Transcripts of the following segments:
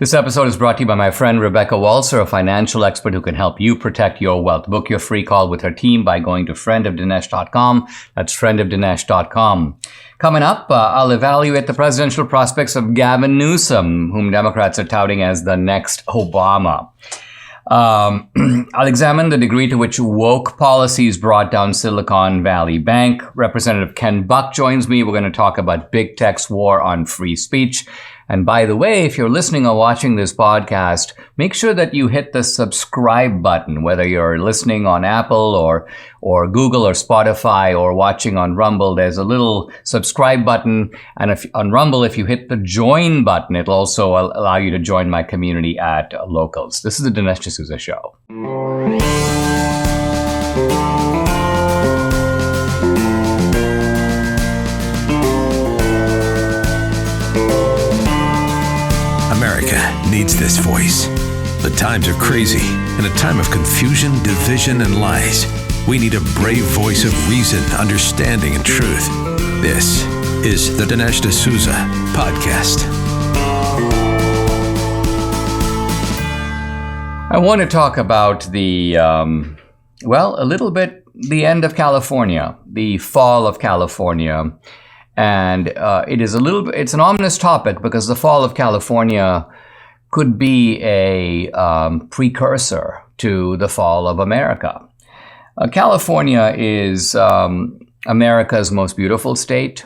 This episode is brought to you by my friend Rebecca Walser, a financial expert who can help you protect your wealth. Book your free call with her team by going to friendofdinesh.com. That's friendofdinesh.com. Coming up, I'll evaluate the presidential prospects of Gavin Newsom, whom Democrats are touting as the next Obama. I'll examine the degree to which woke policies brought down Silicon Valley Bank. Representative Ken Buck joins me. We're going to talk about big tech's war on free speech. And by the way, if you're listening or watching this podcast, make sure that you hit the subscribe button, whether you're listening on Apple or Google or Spotify or watching on Rumble. There's a little subscribe button. And on Rumble, if you hit the join button, it'll also allow you to join my community at Locals. This is the Dinesh D'Souza Show. America needs this voice. The times are crazy. In a time of confusion, division, and lies, we need a brave voice of reason, understanding, and truth. This is the Dinesh D'Souza Podcast. I want to talk about the end of California, the fall of California. And it's an ominous topic because the fall of California could be a precursor to the fall of America. California is America's most beautiful state.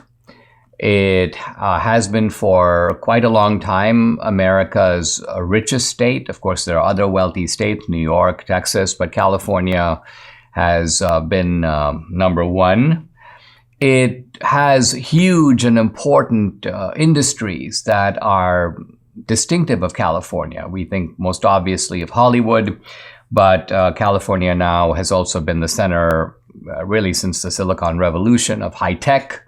It has been for quite a long time America's richest state. Of course, there are other wealthy states, New York, Texas, but California has been number one. It has huge and important industries that are distinctive of California. We think most obviously of Hollywood, but California now has also been the center, really since the Silicon Revolution, of high tech.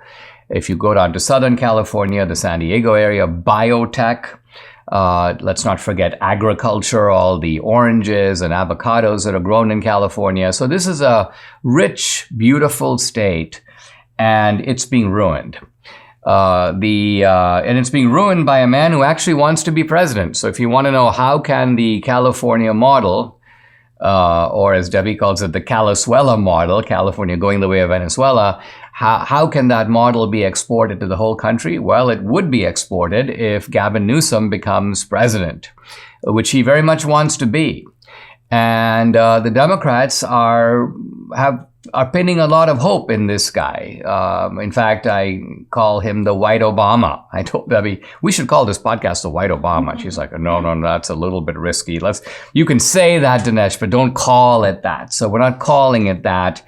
If you go down to Southern California, the San Diego area, biotech. Let's not forget agriculture, all the oranges and avocados that are grown in California. So this is a rich, beautiful state. And it's being ruined. And it's being ruined by a man who actually wants to be president. So if you want to know how can the California model, or as Debbie calls it, the Calizuela model, California going the way of Venezuela, how can that model be exported to the whole country? Well, it would be exported if Gavin Newsom becomes president, which he very much wants to be. And the Democrats are pinning a lot of hope in this guy. In fact, I call him the White Obama. I told Debbie, we should call this podcast the White Obama. She's like, no, that's a little bit risky. You can say that, Dinesh, but don't call it that. So we're not calling it that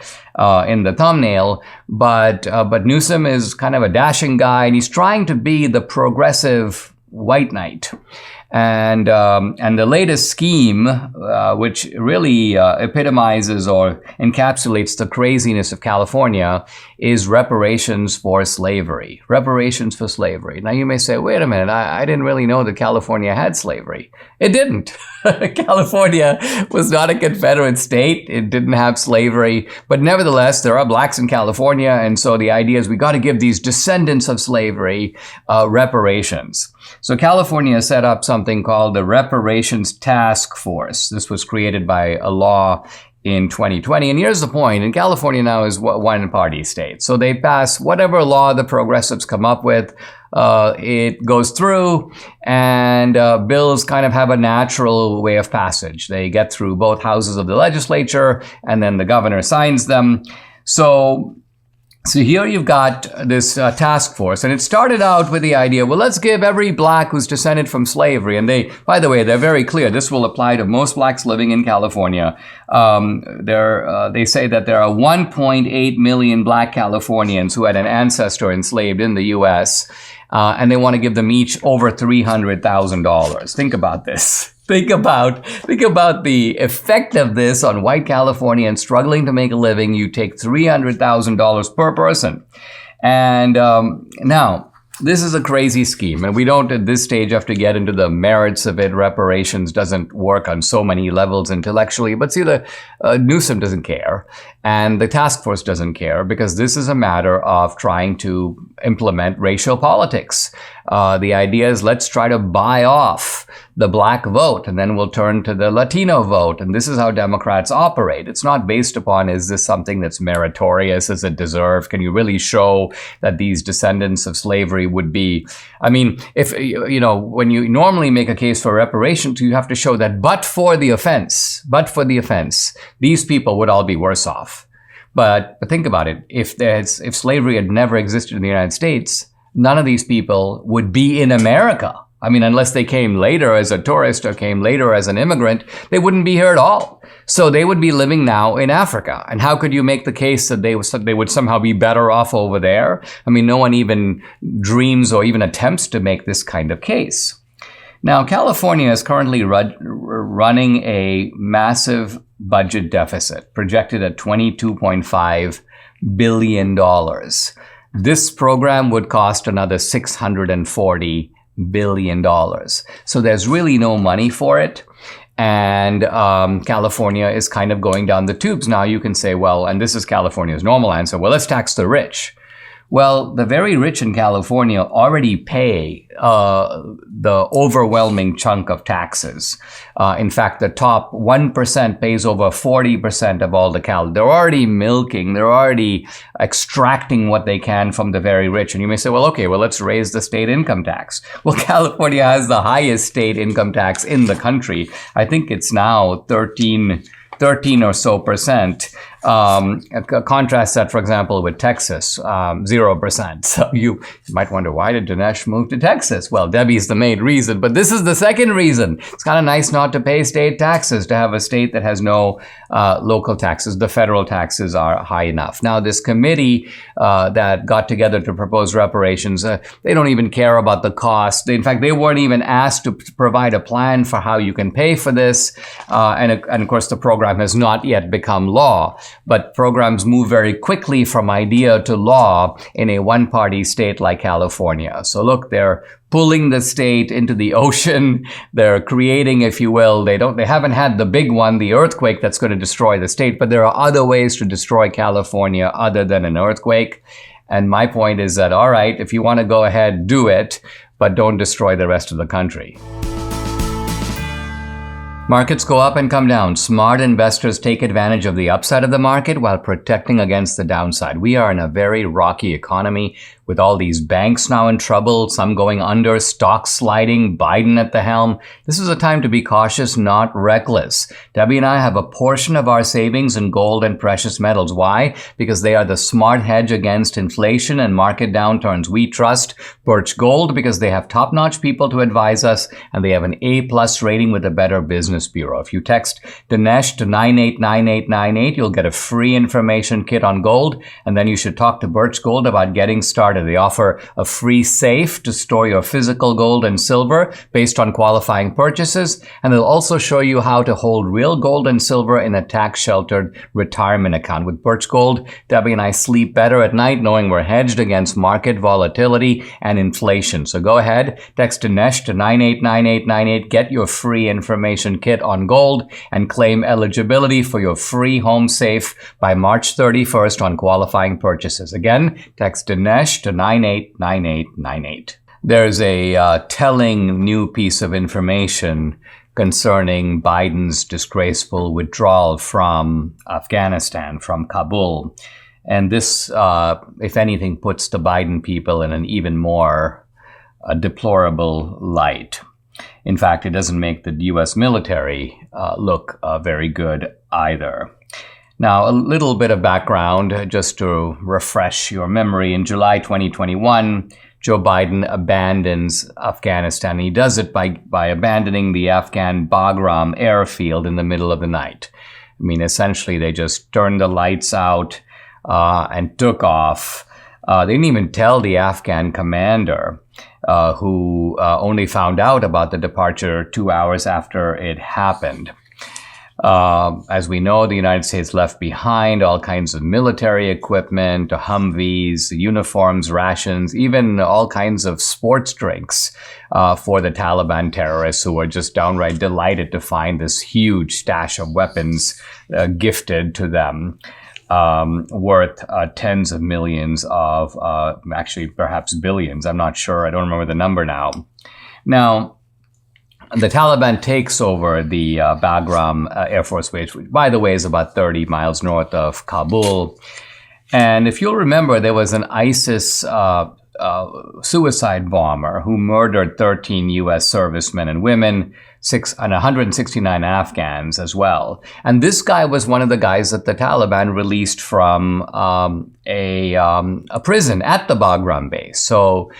in the thumbnail. But Newsom is kind of a dashing guy, and he's trying to be the progressive white knight. And the latest scheme, which really epitomizes or encapsulates the craziness of California, is reparations for slavery. Reparations for slavery. Now you may say, wait a minute, I didn't really know that California had slavery. It didn't. California was not a Confederate state. It didn't have slavery. But nevertheless, there are blacks in California. And so the idea is we got to give these descendants of slavery reparations. So California set up something called the Reparations Task Force. This was created by a law in 2020. And here's the point. In California now is one party state. So they pass whatever law the progressives come up with. It goes through, and bills kind of have a natural way of passage. They get through both houses of the legislature, and then the governor signs them. So here you've got this task force, and it started out with the idea, well, let's give every black who's descended from slavery, and by the way, they're very clear. This will apply to most blacks living in California. They say that there are 1.8 million black Californians who had an ancestor enslaved in the U.S., and they want to give them each over $300,000. Think about this. Think about the effect of this on white Californians struggling to make a living. You take $300,000 per person. And now, this is a crazy scheme, and we don't at this stage have to get into the merits of it. Reparations doesn't work on so many levels intellectually, but see, Newsom doesn't care, and the task force doesn't care, because this is a matter of trying to implement racial politics. The idea is let's try to buy off the black vote, and then we'll turn to the Latino vote. And this is how Democrats operate. It's not based upon, is this something that's meritorious? Is it deserved? Can you really show that these descendants of slavery would be? I mean, if, when you normally make a case for reparations, you have to show that but for the offense, these people would all be worse off. But think about it. If slavery had never existed in the United States, none of these people would be in America. I mean, unless they came later as a tourist or came later as an immigrant, they wouldn't be here at all. So they would be living now in Africa. And how could you make the case that they would somehow be better off over there? I mean, no one even dreams or even attempts to make this kind of case. Now, California is currently running a massive budget deficit, projected at $22.5 billion. This program would cost another $640 billion. So there's really no money for it. And California is kind of going down the tubes. Now you can say, well, and this is California's normal answer, well, let's tax the rich. Well, the very rich in California already pay the overwhelming chunk of taxes. In fact, the top 1% pays over 40% of all the They're already milking, they're already extracting what they can from the very rich. And you may say, well, okay, well, let's raise the state income tax. Well, California has the highest state income tax in the country. I think it's now 13 or so percent. Contrast that, for example, with Texas, 0%. So you might wonder, why did Dinesh move to Texas? Well, Debbie's the main reason, but this is the second reason. It's kind of nice not to pay state taxes, to have a state that has no local taxes. The federal taxes are high enough. Now, this committee that got together to propose reparations, they don't even care about the cost. In fact, they weren't even asked to provide a plan for how you can pay for this. And of course, the program has not yet become law. But programs move very quickly from idea to law in a one-party state like California. So look, they're pulling the state into the ocean. They're creating, if you will, they haven't had the big one, the earthquake that's going to destroy the state, but there are other ways to destroy California other than an earthquake. And my point is that, all right, if you want to go ahead, do it, but don't destroy the rest of the country. Markets go up and come down. Smart investors take advantage of the upside of the market while protecting against the downside. We are in a very rocky economy with all these banks now in trouble, some going under, stocks sliding, Biden at the helm. This is a time to be cautious, not reckless. Debbie and I have a portion of our savings in gold and precious metals. Why? Because they are the smart hedge against inflation and market downturns. We trust Birch Gold because they have top-notch people to advise us, and they have an A+ rating with the Better Business Bureau. If you text Dinesh to 989898, you'll get a free information kit on gold, and then you should talk to Birch Gold about getting started. They offer a free safe to store your physical gold and silver based on qualifying purchases, and they'll also show you how to hold real gold and silver in a tax-sheltered retirement account. With Birch Gold, Debbie and I sleep better at night knowing we're hedged against market volatility and inflation. So go ahead, text Dinesh to 989898, get your free information kit on gold, and claim eligibility for your free home safe by March 31st on qualifying purchases. Again, text Dinesh to 989898. There's a telling new piece of information concerning Biden's disgraceful withdrawal from Afghanistan, from Kabul. And this, if anything, puts the Biden people in an even more deplorable light. In fact, it doesn't make the U.S. military look very good either. Now, a little bit of background just to refresh your memory. In July 2021, Joe Biden abandons Afghanistan. He does it by abandoning the Afghan Bagram airfield in the middle of the night. I mean, essentially, they just turned the lights out and took off. They didn't even tell the Afghan commander, who only found out about the departure 2 hours after it happened. As we know, the United States left behind all kinds of military equipment, Humvees, uniforms, rations, even all kinds of sports drinks for the Taliban terrorists, who were just downright delighted to find this huge stash of weapons gifted to them. worth tens of millions of, actually perhaps billions. I'm not sure. I don't remember the number now. Now, the Taliban takes over the Bagram Air Force Base, which, by the way, is about 30 miles north of Kabul. And if you'll remember, there was an ISIS suicide bomber who murdered 13 U.S. servicemen and women, and 169 Afghans as well. And this guy was one of the guys that the Taliban released from a prison at the Bagram base. So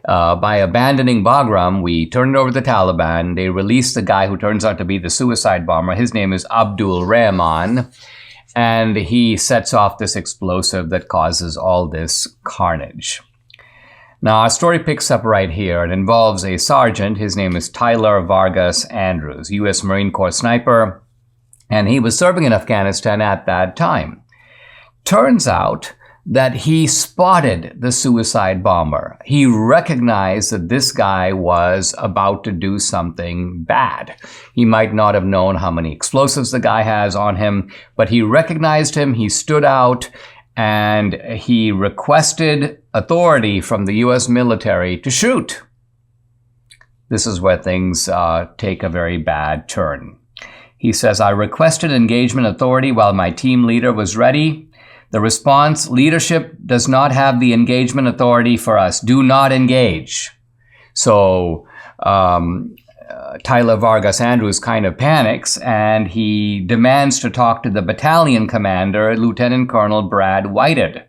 by abandoning Bagram, we turned it over to the Taliban. They released the guy who turns out to be the suicide bomber. His name is Abdul Rahman. And he sets off this explosive that causes all this carnage. Now, our story picks up right here. It involves a sergeant. His name is Tyler Vargas Andrews, U.S. Marine Corps sniper, and he was serving in Afghanistan at that time. Turns out that he spotted the suicide bomber. He recognized that this guy was about to do something bad. He might not have known how many explosives the guy has on him, but he recognized him, he stood out, and he requested authority from the U.S. military to shoot. This is where things take a very bad turn. He says, I requested engagement authority while my team leader was ready. The response, leadership does not have the engagement authority for us. Do not engage. So Tyler Vargas Andrews kind of panics and he demands to talk to the battalion commander, Lieutenant Colonel Brad Whited.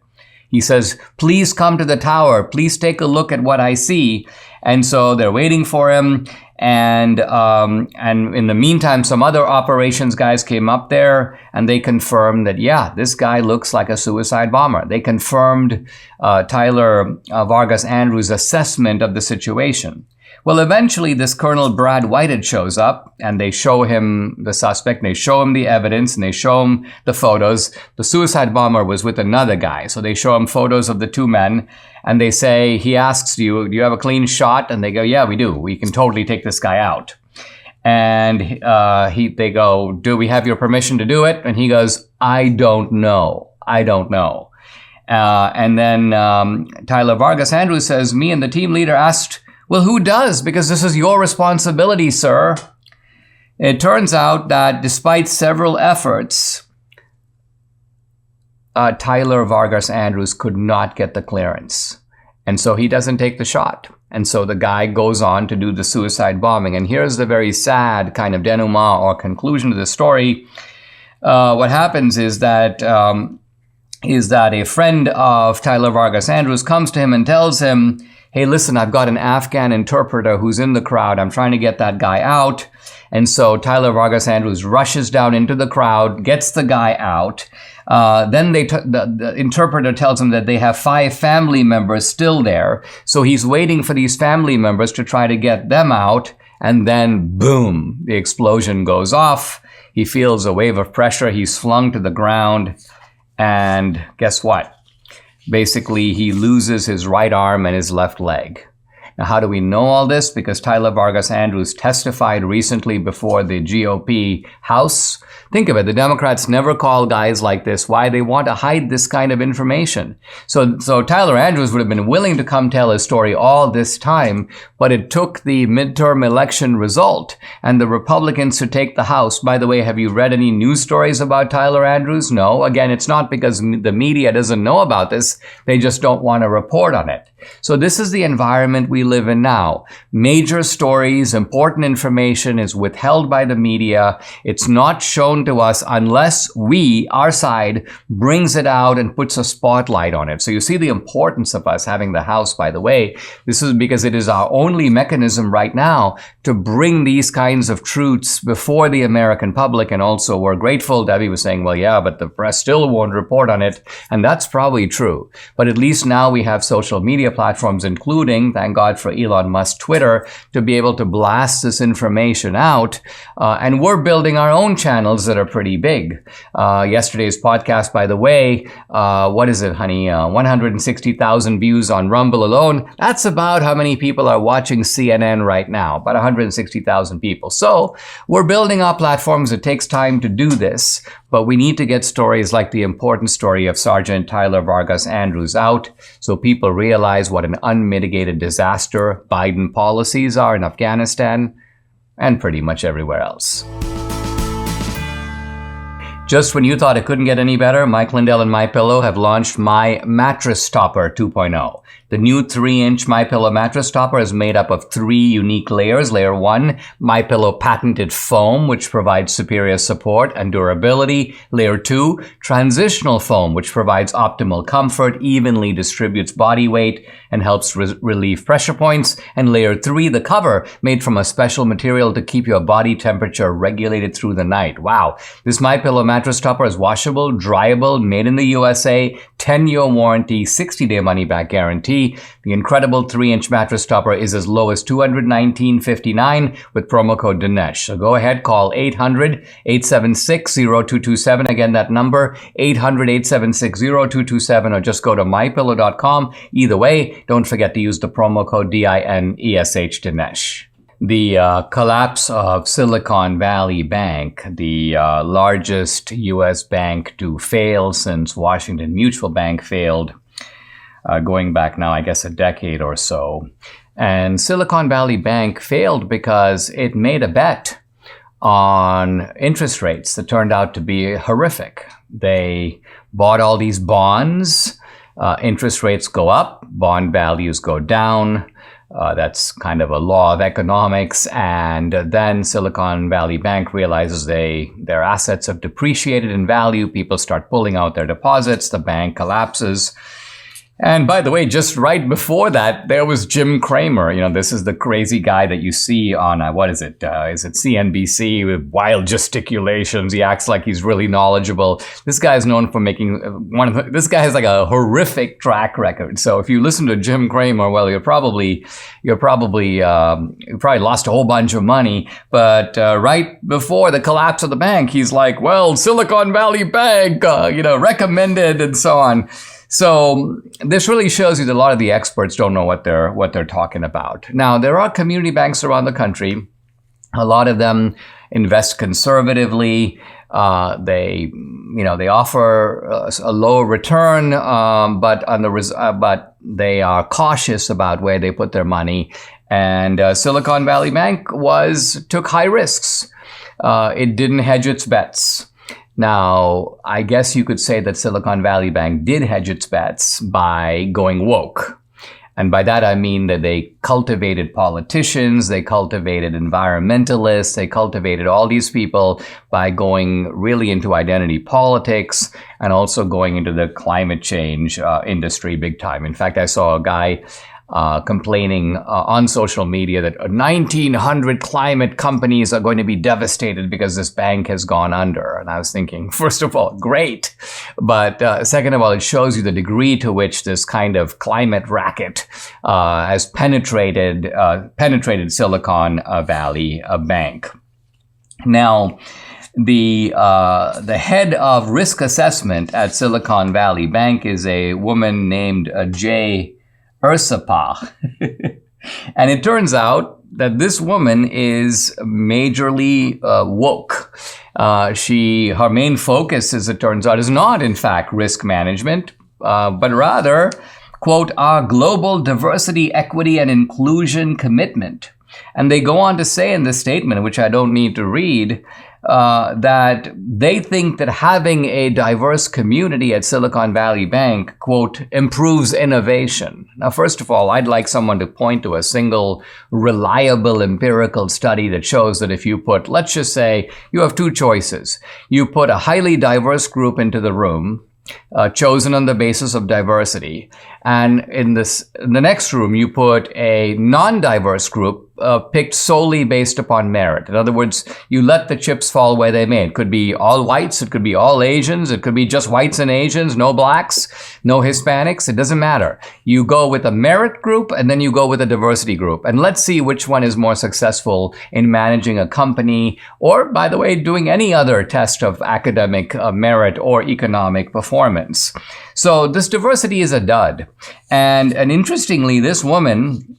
He says, please come to the tower. Please take a look at what I see. And so they're waiting for him. And in the meantime, some other operations guys came up there and they confirmed that, yeah, this guy looks like a suicide bomber. They confirmed Tyler Vargas Andrews' assessment of the situation. Well, eventually this Colonel Brad Whited shows up and they show him the suspect, and they show him the evidence, and they show him the photos. The suicide bomber was with another guy. So they show him photos of the two men and they say, he asks, do you have a clean shot? And they go, yeah, we do. We can totally take this guy out. And they go, do we have your permission to do it? And he goes, I don't know. I don't know. And then Tyler Vargas Andrews says, me and the team leader asked, well, who does? Because this is your responsibility, sir. It turns out that despite several efforts, Tyler Vargas Andrews could not get the clearance. And so he doesn't take the shot. And so the guy goes on to do the suicide bombing. And here's the very sad kind of denouement or conclusion to the story. What happens is that a friend of Tyler Vargas Andrews comes to him and tells him, hey, listen, I've got an Afghan interpreter who's in the crowd. I'm trying to get that guy out. And so Tyler Vargas Andrews rushes down into the crowd, gets the guy out. Then the interpreter tells him that they have 5 family members still there. So he's waiting for these family members to try to get them out. And then, boom, the explosion goes off. He feels a wave of pressure. He's flung to the ground. And guess what? Basically, he loses his right arm and his left leg. Now, how do we know all this? Because Tyler Vargas Andrews testified recently before the GOP House. Think of it. The Democrats never call guys like this. Why? They want to hide this kind of information. So Tyler Andrews would have been willing to come tell his story all this time, but it took the midterm election result and the Republicans to take the House. By the way, have you read any news stories about Tyler Andrews? No. Again, it's not because the media doesn't know about this. They just don't want to report on it. So this is the environment we live in now. Major stories, important information is withheld by the media. It's not shown to us unless we, our side, brings it out and puts a spotlight on it. So you see the importance of us having the House, by the way. This is because it is our only mechanism right now to bring these kinds of truths before the American public. And also we're grateful. Debbie was saying, well, yeah, but the press still won't report on it. And that's probably true. But at least now we have social media platforms, including, thank God for Elon Musk, Twitter, to be able to blast this information out. And we're building our own channels that are pretty big. Yesterday's podcast, by the way, what is it, honey? 160,000 views on Rumble alone. That's about how many people are watching CNN right now, about 160,000 people. So we're building our platforms. It takes time to do this, but we need to get stories like the important story of Sergeant Tyler Vargas Andrews out so people realize what an unmitigated disaster Biden policies are in Afghanistan and pretty much everywhere else. Just when you thought it couldn't get any better, Mike Lindell and MyPillow have launched My Mattress Topper 2.0. The new 3-inch MyPillow mattress topper is made up of 3 unique layers. Layer 1, MyPillow patented foam, which provides superior support and durability. Layer 2, transitional foam, which provides optimal comfort, evenly distributes body weight, and helps relieve pressure points. And layer 3, the cover, made from a special material to keep your body temperature regulated through the night. Wow. This MyPillow mattress topper is washable, dryable, made in the USA, 10-year warranty, 60-day money-back guarantee. The incredible 3-inch mattress topper is as low as $219.59 with promo code Dinesh. So go ahead, call 800-876-0227. Again, that number, 800-876-0227, or just go to mypillow.com. Either way, don't forget to use the promo code DINESH Dinesh. The collapse of Silicon Valley Bank, the largest U.S. bank to fail since Washington Mutual Bank failed, going back now, I guess, a decade or so. And Silicon Valley Bank failed because it made a bet on interest rates that turned out to be horrific. They bought all these bonds. Interest rates go up, bond values go down. That's kind of a law of economics. And then Silicon Valley Bank realizes their assets have depreciated in value. People start pulling out their deposits. The bank collapses. And by the way, just right before that, there was Jim Cramer. You know, this is the crazy guy that you see on, is it CNBC with wild gesticulations. He acts like he's really knowledgeable. This guy is known for making this guy has like a horrific track record. So if you listen to Jim Cramer, well, you probably lost a whole bunch of money. But right before the collapse of the bank, he's like, well, Silicon Valley Bank, recommended and so on. So this really shows you that a lot of the experts don't know what they're talking about. Now, there are community banks around the country. A lot of them invest conservatively. They offer a low return, but they are cautious about where they put their money. And Silicon Valley Bank took high risks. It didn't hedge its bets. Now, I guess you could say that Silicon Valley Bank did hedge its bets by going woke. And by that, I mean that they cultivated politicians, they cultivated environmentalists, they cultivated all these people by going really into identity politics and also going into the climate change industry big time. In fact, I saw a guy complaining on social media that 1,900 climate companies are going to be devastated because this bank has gone under. And I was thinking, first of all, great. But second of all, it shows you the degree to which this kind of climate racket has penetrated Silicon Valley Bank. Now, the head of risk assessment at Silicon Valley Bank is a woman named Jay Ursapa. And it turns out that this woman is majorly woke. Her main focus, as it turns out, is not, in fact, risk management, but rather, quote, our global diversity, equity, and inclusion commitment. And they go on to say in this statement, which I don't need to read, that they think that having a diverse community at Silicon Valley Bank, quote, improves innovation. Now, first of all, I'd like someone to point to a single reliable empirical study that shows that if you put, let's just say, you have 2 choices. You put a highly diverse group into the room, chosen on the basis of diversity, and in the next room, you put a non-diverse group picked solely based upon merit. In other words, you let the chips fall where they may. It could be all whites, it could be all Asians, it could be just whites and Asians, no blacks, no Hispanics. It doesn't matter. You go with a merit group and then you go with a diversity group. And let's see which one is more successful in managing a company or, by the way, doing any other test of academic merit or economic performance. So this diversity is a dud. And interestingly, this woman,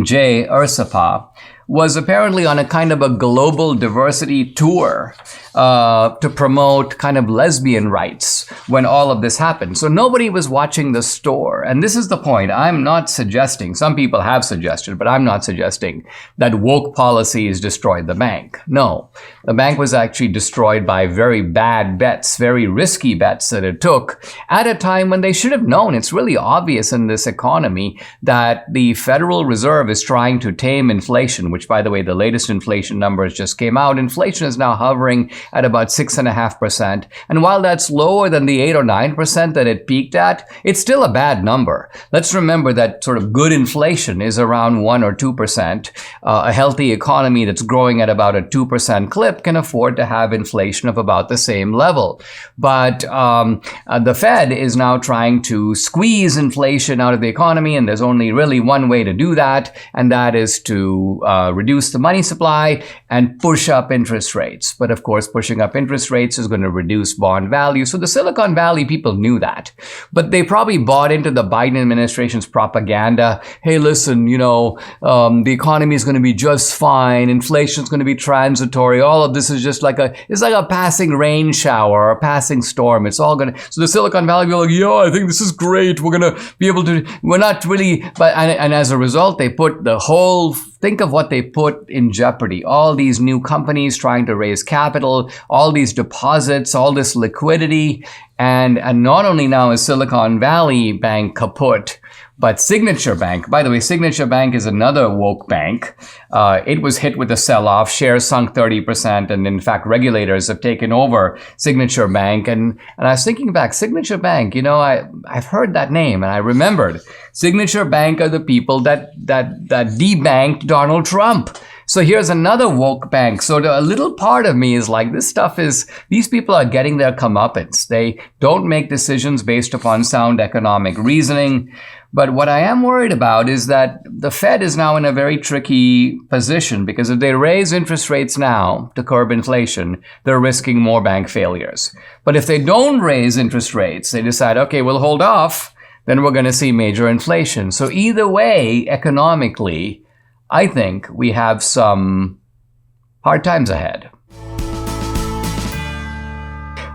Jay Ursapa, was apparently on a kind of a global diversity tour to promote kind of lesbian rights when all of this happened. So nobody was watching the store. And this is the point. I'm not suggesting, some people have suggested, but I'm not suggesting that woke policies destroyed the bank. No, the bank was actually destroyed by very bad bets, very risky bets that it took at a time when they should have known. It's really obvious in this economy that the Federal Reserve is trying to tame inflation, which, by the way, the latest inflation numbers just came out. Inflation is now hovering at about 6.5%. And while that's lower than the 8 or 9% that it peaked at, it's still a bad number. Let's remember that sort of good inflation is around 1 or 2%. A healthy economy that's growing at about a 2% clip can afford to have inflation of about the same level. But the Fed is now trying to squeeze inflation out of the economy, and there's only really one way to do that, and that is to reduce the money supply and push up interest rates. But of course, pushing up interest rates is going to reduce bond value. So the Silicon Valley people knew that. But they probably bought into the Biden administration's propaganda. Hey, listen, the economy is going to be just fine. Inflation is going to be transitory. All of this is just like it's like a passing rain shower or a passing storm. It's all going to, so the Silicon Valley will be like, yeah, I think this is great. We're going to be able to, we're not really, and as a result, they put the whole, think of what they put in jeopardy. All these new companies trying to raise capital, all these deposits, all this liquidity. And not only now is Silicon Valley Bank kaput, but Signature Bank, by the way, Signature Bank is another woke bank. It was hit with a sell-off. Shares sunk 30%. And in fact, regulators have taken over Signature Bank. And I was thinking back, Signature Bank, I've heard that name and I remembered. Signature Bank are the people that debanked Donald Trump. So here's another woke bank. So a little part of me is like, these people are getting their comeuppance. They don't make decisions based upon sound economic reasoning. But what I am worried about is that the Fed is now in a very tricky position because if they raise interest rates now to curb inflation, they're risking more bank failures. But if they don't raise interest rates, they decide, okay, we'll hold off, then we're going to see major inflation. So either way, economically, I think we have some hard times ahead.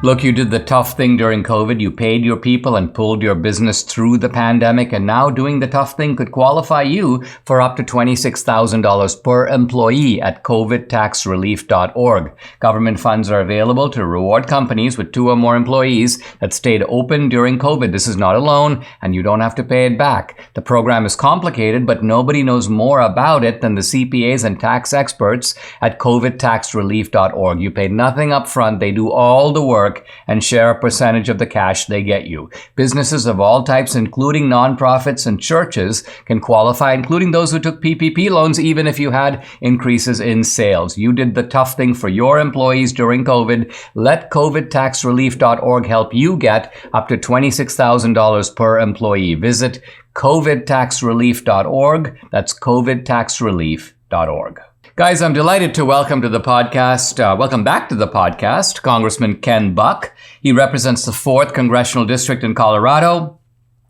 Look, you did the tough thing during COVID. You paid your people and pulled your business through the pandemic. And now doing the tough thing could qualify you for up to $26,000 per employee at covidtaxrelief.org. Government funds are available to reward companies with 2 or more employees that stayed open during COVID. This is not a loan, and you don't have to pay it back. The program is complicated, but nobody knows more about it than the CPAs and tax experts at covidtaxrelief.org. You pay nothing up front. They do all the work and share a percentage of the cash they get you. Businesses of all types, including nonprofits and churches, can qualify, including those who took PPP loans, even if you had increases in sales. You did the tough thing for your employees during COVID. Let covidtaxrelief.org help you get up to $26,000 per employee. Visit covidtaxrelief.org. That's covidtaxrelief.org. Guys, I'm delighted to welcome to the podcast, welcome back to the podcast, Congressman Ken Buck. He represents the 4th Congressional District in Colorado.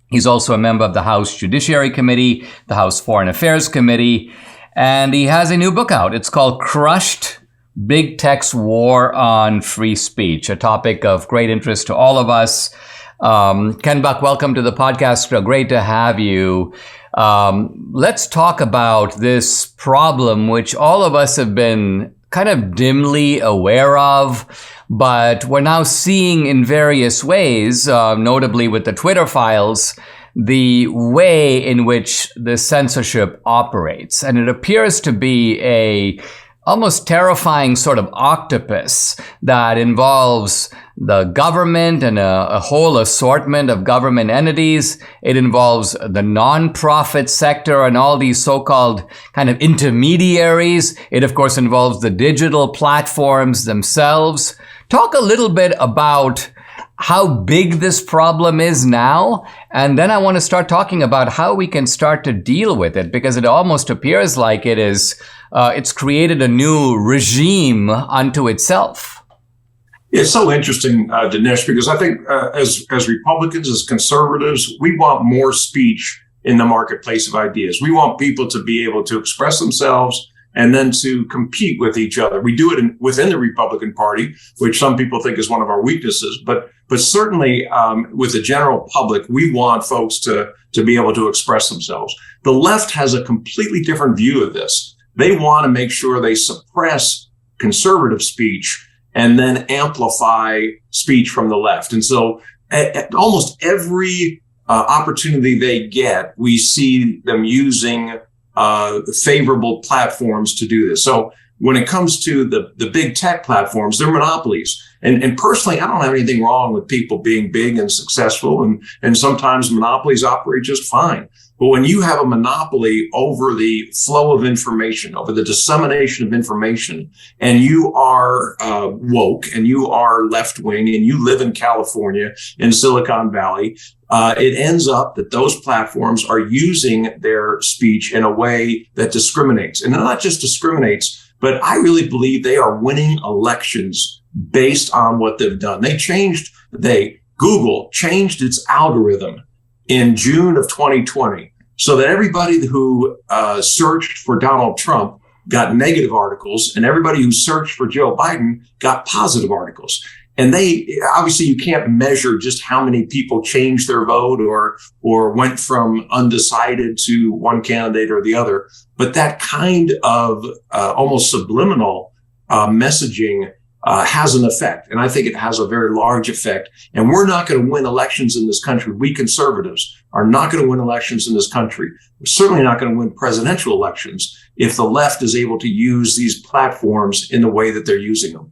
He's also a member of the House Judiciary Committee, the House Foreign Affairs Committee, and he has a new book out. It's called Crushed: Big Tech's War on Free Speech, a topic of great interest to all of us. Ken Buck, welcome to the podcast. Great to have you. Let's talk about this problem, which all of us have been kind of dimly aware of, but we're now seeing in various ways, notably with the Twitter files, the way in which the censorship operates. And it appears to be a almost terrifying sort of octopus that involves the government and a whole assortment of government entities. It involves the nonprofit sector and all these so-called kind of intermediaries. It, of course, involves the digital platforms themselves. Talk a little bit about how big this problem is now, and then I want to start talking about how we can start to deal with it, because it almost appears like it's created a new regime unto itself. It's so interesting, Dinesh, because I think as Republicans, as conservatives, we want more speech in the marketplace of ideas. We want people to be able to express themselves and then to compete with each other. We do it within the Republican Party, which some people think is one of our weaknesses, but certainly with the general public, we want folks to be able to express themselves. The left has a completely different view of this. They want to make sure they suppress conservative speech and then amplify speech from the left. And so at almost every opportunity they get, we see them using favorable platforms to do this. So when it comes to the big tech platforms, they're monopolies. And personally, I don't have anything wrong with people being big and successful. And sometimes monopolies operate just fine. But when you have a monopoly over the flow of information, over the dissemination of information, and you are woke and you are left wing and you live in California, in Silicon Valley, it ends up that those platforms are using their speech in a way that discriminates. And not just discriminates, but I really believe they are winning elections based on what they've done. Google changed its algorithm in June of 2020 so that everybody who searched for Donald Trump got negative articles and everybody who searched for Joe Biden got positive articles. And obviously you can't measure just how many people changed their vote or went from undecided to one candidate or the other. But that kind of almost subliminal messaging has an effect. And I think it has a very large effect. And we're not going to win elections in this country. We conservatives are not going to win elections in this country. We're certainly not going to win presidential elections if the left is able to use these platforms in the way that they're using them.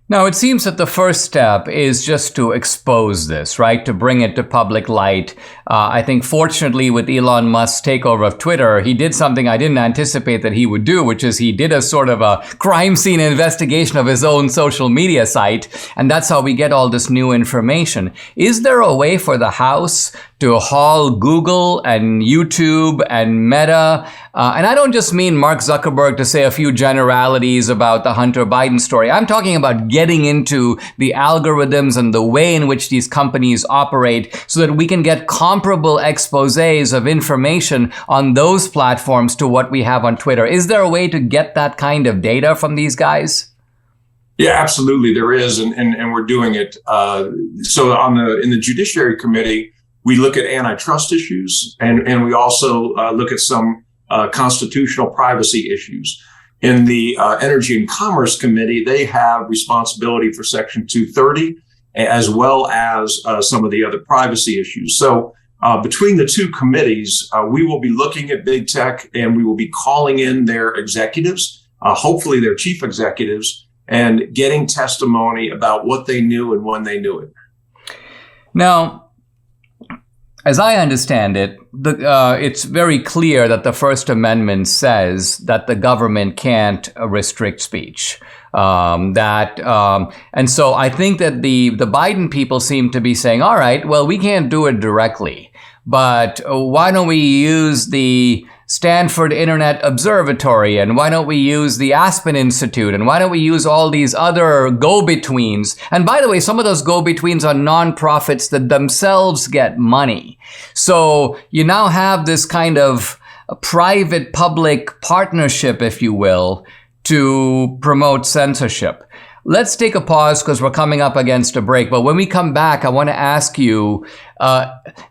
Now, it seems that the first step is just to expose this, right? To bring it to public light. I think fortunately with Elon Musk's takeover of Twitter, he did something I didn't anticipate that he would do, which is he did a sort of a crime scene investigation of his own social media site. And that's how we get all this new information. Is there a way for the House to haul Google and YouTube and Meta? And I don't just mean Mark Zuckerberg to say a few generalities about the Hunter Biden story. I'm talking about getting into the algorithms and the way in which these companies operate so that we can get comparable exposés of information on those platforms to what we have on Twitter. Is there a way to get that kind of data from these guys? Yeah, absolutely. There is. And we're doing it. So in the Judiciary Committee, we look at antitrust issues and we also look at some constitutional privacy issues. In the Energy and Commerce Committee, they have responsibility for Section 230, as well as some of the other privacy issues. So between the two committees, we will be looking at big tech and we will be calling in their executives, hopefully their chief executives, and getting testimony about what they knew and when they knew it. Now, as I understand it, it's very clear that the First Amendment says that the government can't restrict speech. And so I think that the Biden people seem to be saying, all right, well, we can't do it directly, but why don't we use the Stanford Internet Observatory, and why don't we use the Aspen Institute, and why don't we use all these other go-betweens? And by the way, some of those go-betweens are nonprofits that themselves get money. So you now have this kind of private-public partnership, if you will, to promote censorship. Let's take a pause because we're coming up against a break. But when we come back, I want to ask you,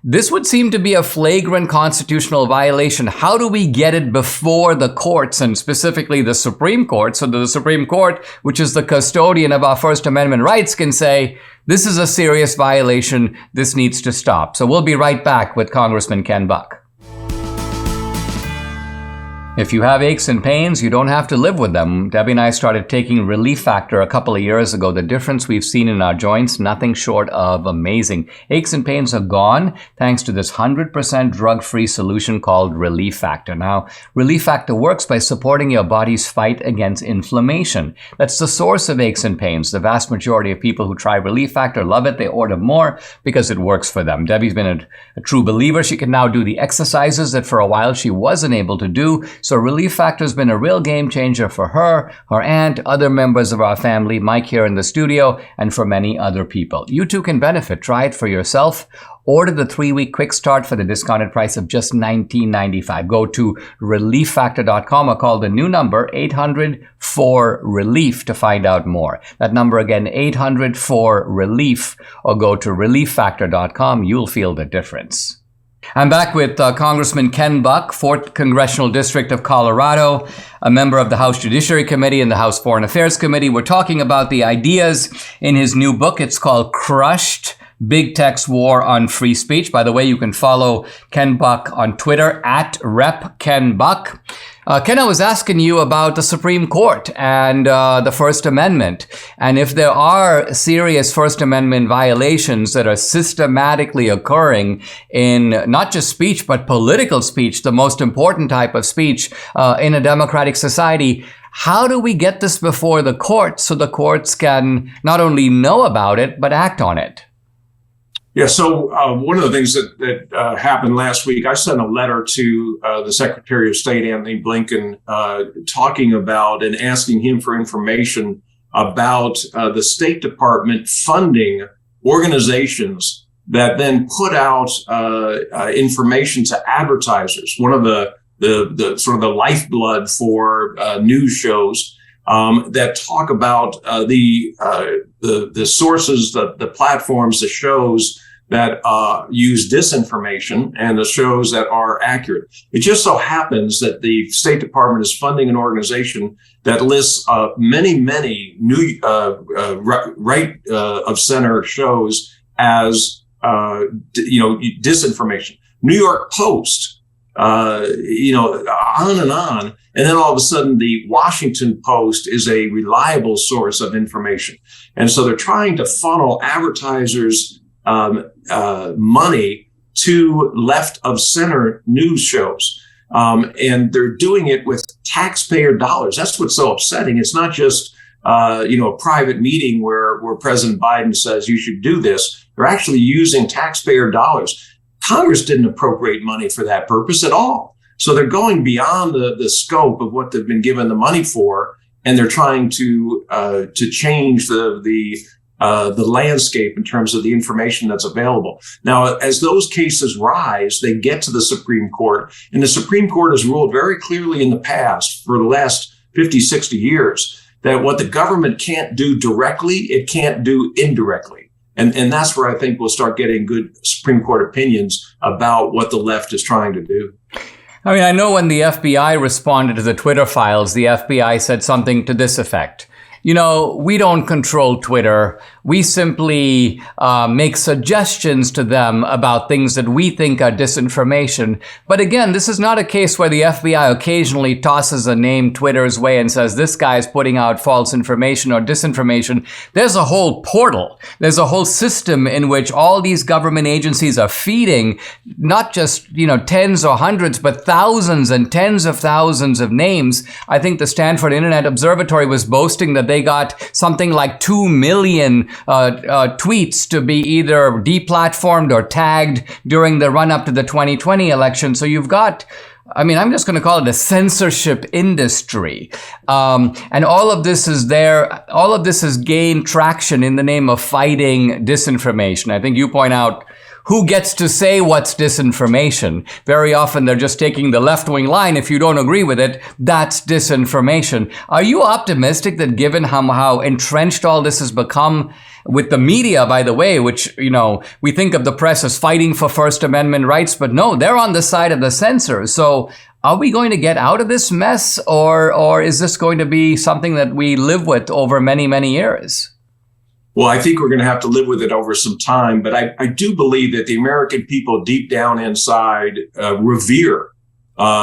this would seem to be a flagrant constitutional violation. How do we get it before the courts, and specifically the Supreme Court, so that the Supreme Court, which is the custodian of our First Amendment rights, can say, this is a serious violation, this needs to stop. So we'll be right back with Congressman Ken Buck. If you have aches and pains, you don't have to live with them. Debbie and I started taking Relief Factor a couple of years ago. The difference we've seen in our joints, nothing short of amazing. Aches and pains are gone thanks to this 100% drug-free solution called Relief Factor. Now, Relief Factor works by supporting your body's fight against inflammation. That's the source of aches and pains. The vast majority of people who try Relief Factor love it. They order more because it works for them. Debbie's been a true believer. She can now do the exercises that for a while she wasn't able to do. So Relief Factor has been a real game changer for her, her aunt, other members of our family, Mike here in the studio, and for many other people. You too can benefit. Try it for yourself. Order the 3-week quick start for the discounted price of just $19.95. Go to relieffactor.com or call the new number 800-4-RELIEF to find out more. That number again, 800-4-RELIEF, or go to relieffactor.com. You'll feel the difference. I'm back with Congressman Ken Buck, 4th Congressional District of Colorado, a member of the House Judiciary Committee and the House Foreign Affairs Committee. We're talking about the ideas in his new book. It's called Crushed: Big Tech's War on Free Speech. By the way, you can follow Ken Buck on Twitter at @RepKenBuck. Ken, I was asking you about the Supreme Court and the First Amendment, and if there are serious First Amendment violations that are systematically occurring in not just speech, but political speech, the most important type of speech in a democratic society. How do we get this before the courts so the courts can not only know about it, but act on it? Yeah, so one of the things that happened last week, I sent a letter to the Secretary of State, Anthony Blinken, talking about and asking him for information about the State Department funding organizations that then put out information to advertisers. One of the sort of the lifeblood for news shows that talk about the sources, the platforms, the shows that use disinformation and the shows that are accurate. It just so happens that the State Department is funding an organization that lists many new right of center shows as disinformation. New York Post, on and on. And then all of a sudden, the Washington Post is a reliable source of information. And so they're trying to funnel advertisers' money to left of center news shows. And they're doing it with taxpayer dollars. That's what's so upsetting. It's not just, a private meeting where President Biden says you should do this. They're actually using taxpayer dollars. Congress didn't appropriate money for that purpose at all. So they're going beyond the scope of what they've been given the money for, and they're trying to change the landscape in terms of the information that's available. Now, as those cases rise, they get to the Supreme Court, and the Supreme Court has ruled very clearly in the past for the last 50, 60 years that what the government can't do directly, it can't do indirectly. And that's where I think we'll start getting good Supreme Court opinions about what the left is trying to do. I mean, I know when the FBI responded to the Twitter files, the FBI said something to this effect. We don't control Twitter. We simply make suggestions to them about things that we think are disinformation. But again, this is not a case where the FBI occasionally tosses a name Twitter's way and says, this guy is putting out false information or disinformation. There's a whole portal. There's a whole system in which all these government agencies are feeding not just, tens or hundreds, but thousands and tens of thousands of names. I think the Stanford Internet Observatory was boasting that they got something like 2 million tweets to be either deplatformed or tagged during the run-up to the 2020 election. So you've got, I'm just going to call it a censorship industry. And all of this is there. All of this has gained traction in the name of fighting disinformation. I think you point out who gets to say what's disinformation. Very often they're just taking the left-wing line. If you don't agree with it, that's disinformation. Are you optimistic that given how entrenched all this has become with the media, by the way, which, we think of the press as fighting for First Amendment rights, but no, they're on the side of the censors. So are we going to get out of this mess, or is this going to be something that we live with over many, many years? Well, I think we're going to have to live with it over some time. But I do believe that the American people deep down inside revere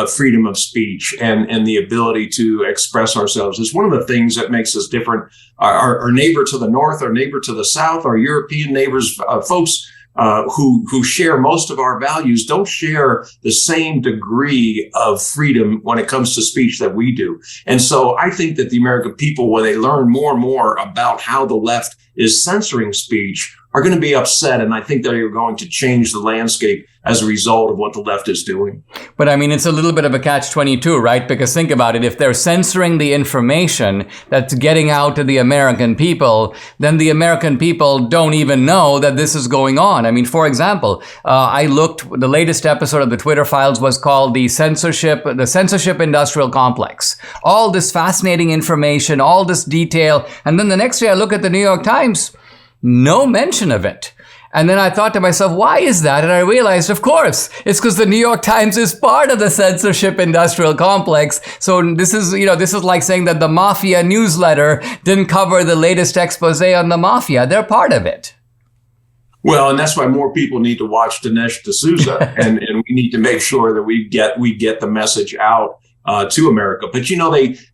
freedom of speech and the ability to express ourselves. It's one of the things that makes us different. Our neighbor to the north, our neighbor to the south, our European neighbors, folks who share most of our values don't share the same degree of freedom when it comes to speech that we do. And so I think that the American people, when they learn more and more about how the left is censoring speech, are going to be upset. And I think that you're going to change the landscape as a result of what the left is doing. But I mean, it's a little bit of a catch-22, right? Because think about it. If they're censoring the information that's getting out to the American people, then the American people don't even know that this is going on. I mean, for example, the latest episode of the Twitter Files was called the censorship industrial complex. All this fascinating information, all this detail. And then the next day I look at the New York Times, no mention of it. And then I thought to myself, why is that? And I realized, of course, it's because the New York Times is part of the censorship industrial complex. So this is like saying that the Mafia newsletter didn't cover the latest expose on the Mafia. They're part of it. Well, and that's why more people need to watch Dinesh D'Souza, and we need to make sure that we get the message out to America. But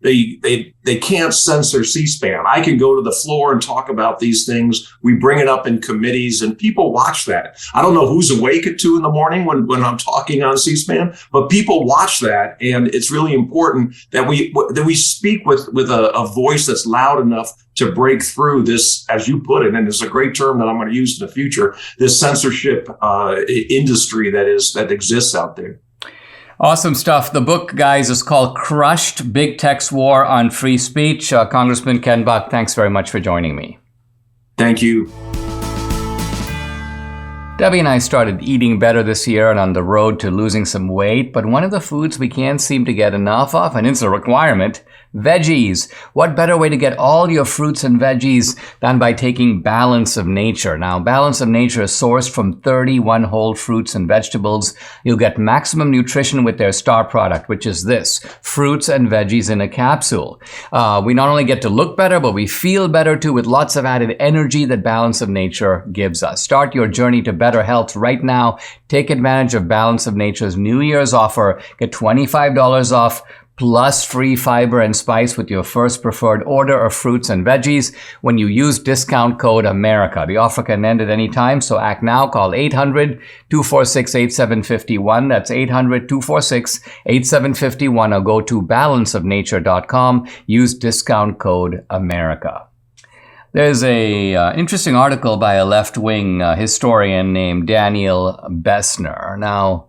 they can't censor C-SPAN. I can go to the floor and talk about these things. We bring it up in committees and people watch that. I don't know who's awake at 2 a.m. when I'm talking on C-SPAN, but people watch that. And it's really important that we speak with a voice that's loud enough to break through this, as you put it, and it's a great term that I'm going to use in the future, this censorship industry that exists out there. Awesome stuff. The book, guys, is called Crushed: Big Tech's War on Free Speech. Congressman Ken Buck, thanks very much for joining me. Thank you. Debbie and I started eating better this year and on the road to losing some weight, but one of the foods we can't seem to get enough of, and it's a requirement, veggies. What better way to get all your fruits and veggies than by taking Balance of Nature? Now, Balance of Nature is sourced from 31 whole fruits and vegetables. You'll get maximum nutrition with their star product, which is this, fruits and veggies in a capsule. We not only get to look better, but we feel better too, with lots of added energy that Balance of Nature gives us. Start your journey to better health right now. Take advantage of Balance of Nature's New Year's offer. Get $25 off plus free fiber and spice with your first preferred order of fruits and veggies when you use discount code AMERICA. The offer can end at any time, so act now. Call 800-246-8751. That's 800-246-8751, or go to balanceofnature.com. Use discount code AMERICA. There's a interesting article by a left-wing historian named Daniel Bessner. Now,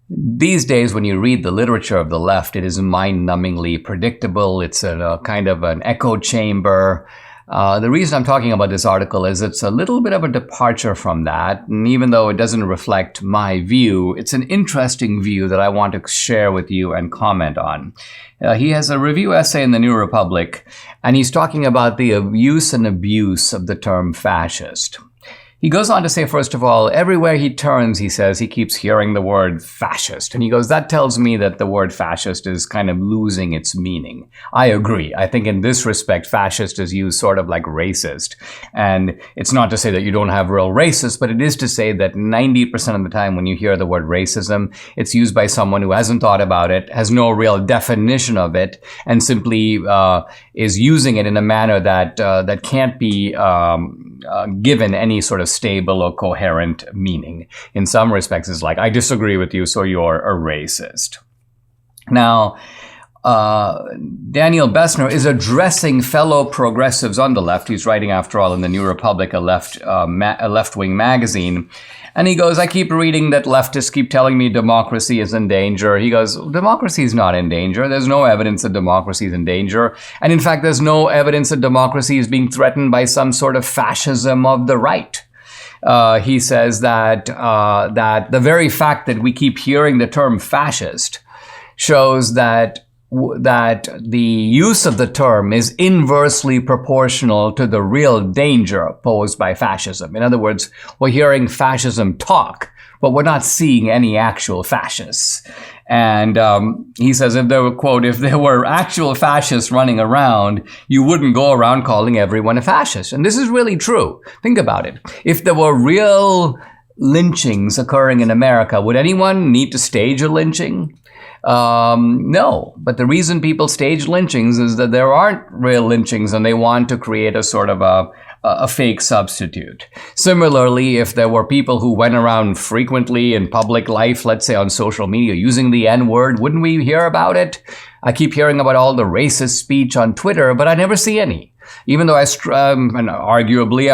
these days, when you read the literature of the left, it is mind-numbingly predictable. It's a kind of an echo chamber. The reason I'm talking about this article is it's a little bit of a departure from that. And even though it doesn't reflect my view, it's an interesting view that I want to share with you and comment on. He has a review essay in the New Republic, and he's talking about the use and abuse of the term fascist. He goes on to say, first of all, everywhere he turns, he says, he keeps hearing the word fascist. And he goes, that tells me that the word fascist is kind of losing its meaning. I agree. I think in this respect, fascist is used sort of like racist. And it's not to say that you don't have real racists, but it is to say that 90% of the time when you hear the word racism, it's used by someone who hasn't thought about it, has no real definition of it, and simply is using it in a manner that can't be given any sort of stable or coherent meaning. In some respects, it's like, I disagree with you, so you're a racist. Now, Daniel Bessner is addressing fellow progressives on the left. He's writing, after all, in the New Republic, a left-wing magazine. And he goes, I keep reading that leftists keep telling me democracy is in danger. He goes, democracy is not in danger. There's no evidence that democracy is in danger. And in fact, there's no evidence that democracy is being threatened by some sort of fascism of the right. He says that the very fact that we keep hearing the term fascist shows that the use of the term is inversely proportional to the real danger posed by fascism. In other words, we're hearing fascism talk, but we're not seeing any actual fascists. And he says, if there were actual fascists running around, you wouldn't go around calling everyone a fascist. And this is really true. Think about it. If there were real lynchings occurring in America, would anyone need to stage a lynching? No. But the reason people stage lynchings is that there aren't real lynchings and they want to create a sort of a fake substitute. Similarly, if there were people who went around frequently in public life, let's say on social media, using the N-word, wouldn't we hear about it? I keep hearing about all the racist speech on Twitter, but I never see any. Even though and arguably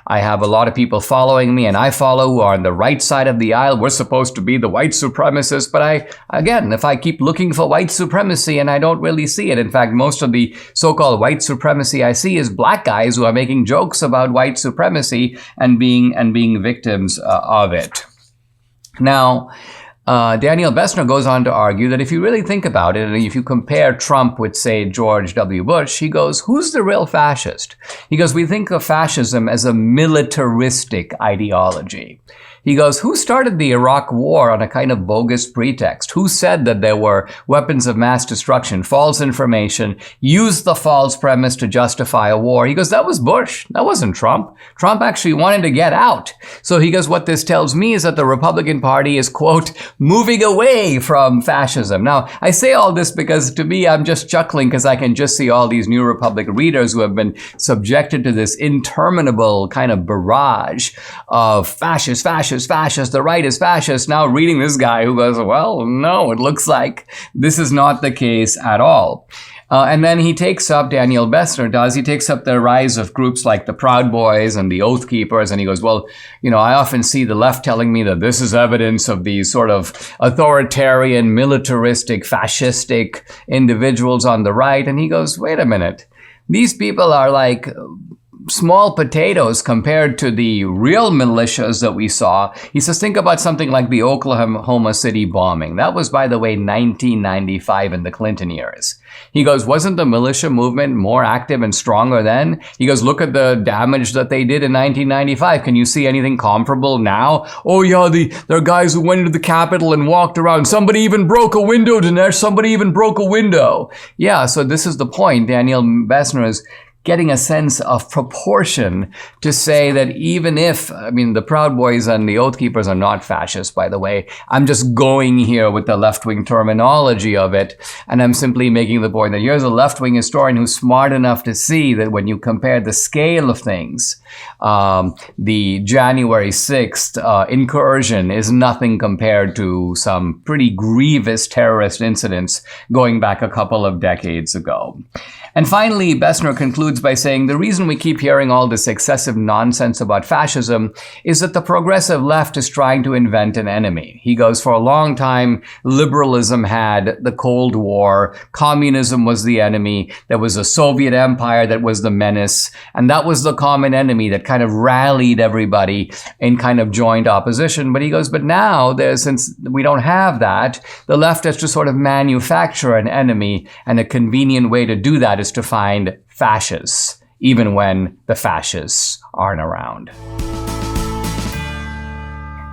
I have a lot of people following me and I follow who are on the right side of the aisle. We're supposed to be the white supremacists. But if I keep looking for white supremacy and I don't really see it. In fact, most of the so-called white supremacy I see is black guys who are making jokes about white supremacy and being victims of it. Now, Daniel Bessner goes on to argue that if you really think about it, and if you compare Trump with, say, George W. Bush, he goes, who's the real fascist? He goes, we think of fascism as a militaristic ideology. He goes, who started the Iraq War on a kind of bogus pretext? Who said that there were weapons of mass destruction, false information, used the false premise to justify a war? He goes, that was Bush. That wasn't Trump. Trump actually wanted to get out. So he goes, what this tells me is that the Republican Party is, quote, moving away from fascism. Now, I say all this because to me, I'm just chuckling because I can just see all these New Republic readers who have been subjected to this interminable kind of barrage of fascist, the right is fascist. Now reading this guy who goes, well, no, it looks like this is not the case at all. And then he takes up, Daniel Bessner does, he takes up the rise of groups like the Proud Boys and the Oath Keepers. And he goes, well, I often see the left telling me that this is evidence of these sort of authoritarian, militaristic, fascistic individuals on the right. And he goes, wait a minute. These people are like small potatoes compared to the real militias that we saw. He says, think about something like the Oklahoma City bombing. That was, by the way, 1995 in the Clinton years. He goes, wasn't the militia movement more active and stronger then? He goes, look at the damage that they did in 1995. Can you see anything comparable now? Oh yeah, there are guys who went into the Capitol and walked around. Somebody even broke a window, Dinesh. Somebody even broke a window. Yeah, so this is the point. Daniel Bessner is getting a sense of proportion to say that even if, the Proud Boys and the Oath Keepers are not fascist, by the way. I'm just going here with the left-wing terminology of it, and I'm simply making the point that here's a left-wing historian who's smart enough to see that when you compare the scale of things, the January 6th incursion is nothing compared to some pretty grievous terrorist incidents going back a couple of decades ago. And finally, Bessner concludes by saying the reason we keep hearing all this excessive nonsense about fascism is that the progressive left is trying to invent an enemy. He goes, for a long time, liberalism had the Cold War, communism was the enemy, there was a Soviet empire that was the menace, and that was the common enemy that kind of rallied everybody in kind of joint opposition. But he goes, but now, since we don't have that, the left has to sort of manufacture an enemy, and a convenient way to do that is to find fascists, even when the fascists aren't around.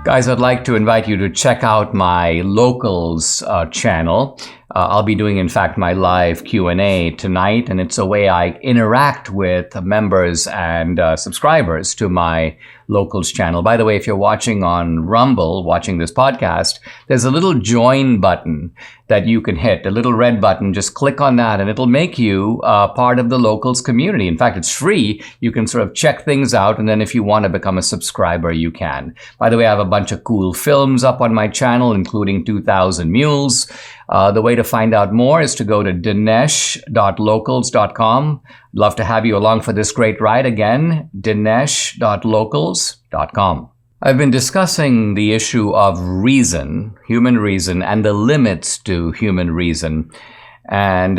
Guys, I'd like to invite you to check out my Locals channel. I'll be doing, in fact, my live Q&A tonight, and it's a way I interact with members and subscribers to my Locals channel. By the way, if you're watching on Rumble, watching this podcast, there's a little join button that you can hit, a little red button. Just click on that and it'll make you part of the Locals community. In fact, it's free. You can sort of check things out, and then if you want to become a subscriber, you can. By the way, I have a bunch of cool films up on my channel, including 2000 Mules. The way to find out more is to go to dinesh.locals.com. Love to have you along for this great ride. Again, dinesh.locals.com. I've been discussing the issue of reason, human reason, and the limits to human reason. And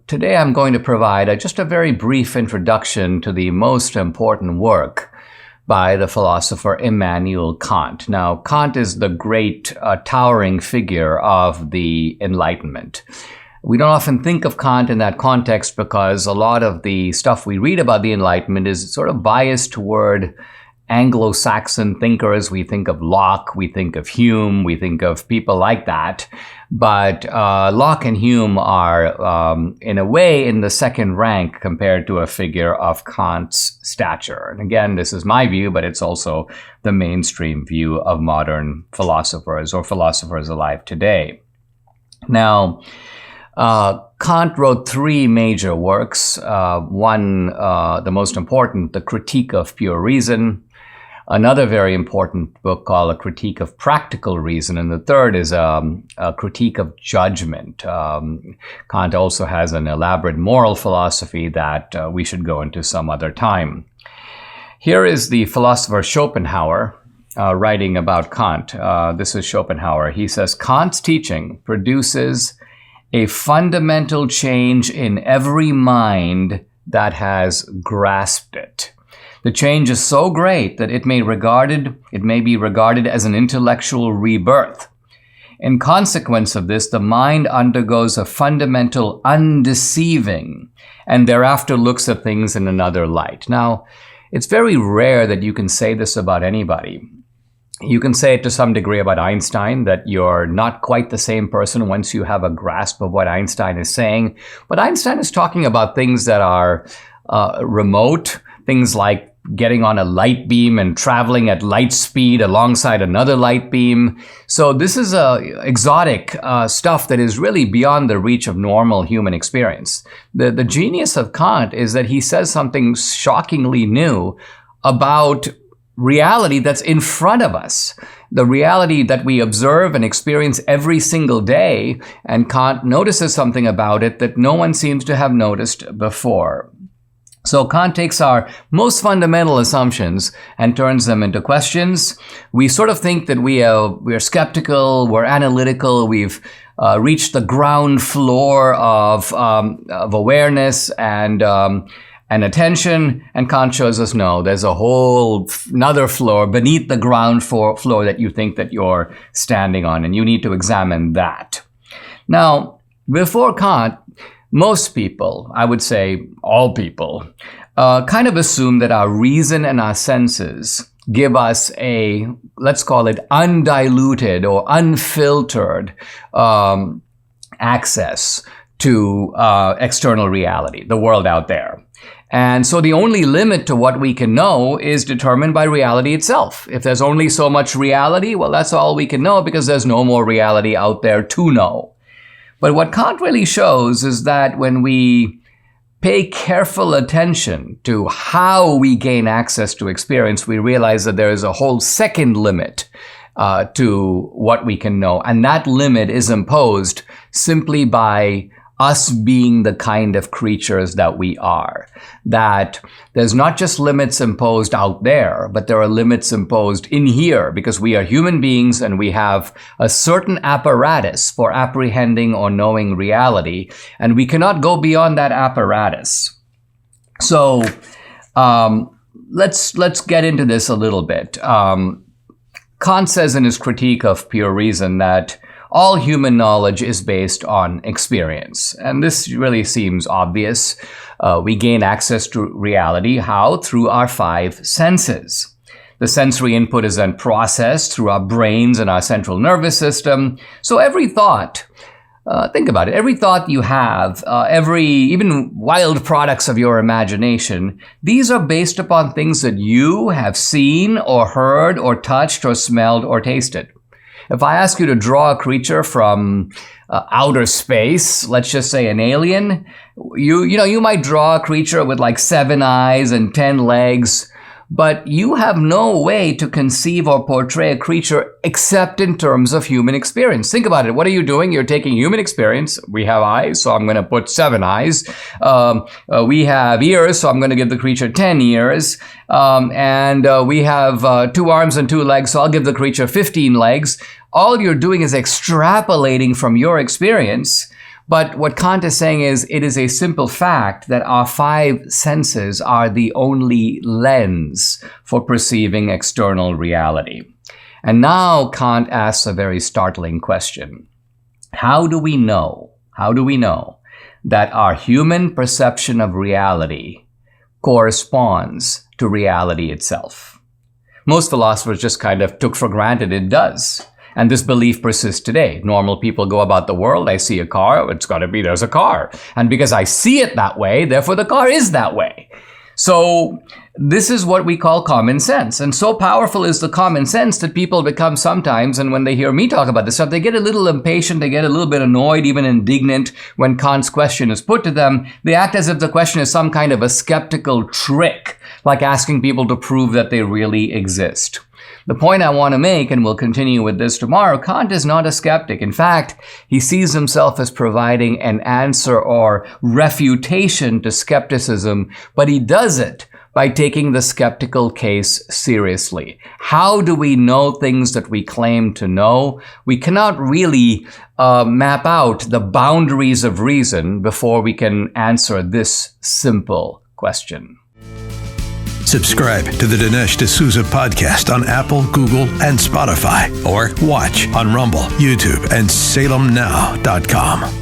today I'm going to provide just a very brief introduction to the most important work by the philosopher Immanuel Kant. Now, Kant is the great towering figure of the Enlightenment. We don't often think of Kant in that context because a lot of the stuff we read about the Enlightenment is sort of biased toward Anglo-Saxon thinkers. We think of Locke, we think of Hume, we think of people like that. But Locke and Hume are, in a way, in the second rank compared to a figure of Kant's stature. And again, this is my view, but it's also the mainstream view of modern philosophers or philosophers alive today. Now, Kant wrote three major works. One, the most important, The Critique of Pure Reason. Another very important book called A Critique of Practical Reason. And the third is a Critique of Judgment. Kant also has an elaborate moral philosophy that we should go into some other time. Here is the philosopher Schopenhauer writing about Kant. This is Schopenhauer. He says, Kant's teaching produces a fundamental change in every mind that has grasped it. The change is so great that it may be regarded as an intellectual rebirth. In consequence of this, the mind undergoes a fundamental undeceiving and thereafter looks at things in another light. Now, it's very rare that you can say this about anybody. You can say it to some degree about Einstein, that you're not quite the same person once you have a grasp of what Einstein is saying. But Einstein is talking about things that are remote, things like getting on a light beam and traveling at light speed alongside another light beam. So this is exotic stuff that is really beyond the reach of normal human experience. The genius of Kant is that he says something shockingly new about reality that's in front of us, the reality that we observe and experience every single day, and Kant notices something about it that no one seems to have noticed before. So Kant takes our most fundamental assumptions and turns them into questions. We sort of think that we're skeptical, we're analytical, we've reached the ground floor of awareness and attention, and Kant shows us no, there's a whole another floor beneath the ground floor that you think that you're standing on, and you need to examine that. Now, before Kant, most people, I would say all people, kind of assume that our reason and our senses give us a, let's call it undiluted or unfiltered access to external reality, the world out there. And so the only limit to what we can know is determined by reality itself. If there's only so much reality, well, that's all we can know because there's no more reality out there to know. But what Kant really shows is that when we pay careful attention to how we gain access to experience, we realize that there is a whole second limit to what we can know. And that limit is imposed simply by us being the kind of creatures that we are. That there's not just limits imposed out there, but there are limits imposed in here because we are human beings and we have a certain apparatus for apprehending or knowing reality, and we cannot go beyond that apparatus. So let's get into this a little bit. Kant says in his Critique of Pure Reason that all human knowledge is based on experience. And this really seems obvious. We gain access to reality. How? Through our five senses. The sensory input is then processed through our brains and our central nervous system. So every thought, think about it, every thought you have, even wild products of your imagination, these are based upon things that you have seen or heard or touched or smelled or tasted. If I ask you to draw a creature from outer space, let's just say an alien, you might draw a creature with like 7 eyes and 10 legs, but you have no way to conceive or portray a creature except in terms of human experience. Think about it. What are you doing? You're taking human experience. We have eyes, so I'm going to put 7 eyes. We have ears, so I'm going to give the creature 10 ears. And we have 2 arms and 2 legs, so I'll give the creature 15 legs. All you're doing is extrapolating from your experience. But what Kant is saying is it is a simple fact that our 5 senses are the only lens for perceiving external reality. And now Kant asks a very startling question. How do we know that our human perception of reality corresponds to reality itself? Most philosophers just kind of took for granted it does. And this belief persists today. Normal people go about the world. I see a car. It's got to be there's a car. And because I see it that way, therefore the car is that way. So this is what we call common sense. And so powerful is the common sense that people become sometimes, and when they hear me talk about this stuff, they get a little impatient, they get a little bit annoyed, even indignant when Kant's question is put to them. They act as if the question is some kind of a skeptical trick, like asking people to prove that they really exist. The point I want to make, and we'll continue with this tomorrow, Kant is not a skeptic. In fact, he sees himself as providing an answer or refutation to skepticism, but he does it by taking the skeptical case seriously. How do we know things that we claim to know? We cannot really map out the boundaries of reason before we can answer this simple question. Subscribe to the Dinesh D'Souza podcast on Apple, Google, and Spotify, or watch on Rumble, YouTube, and SalemNow.com.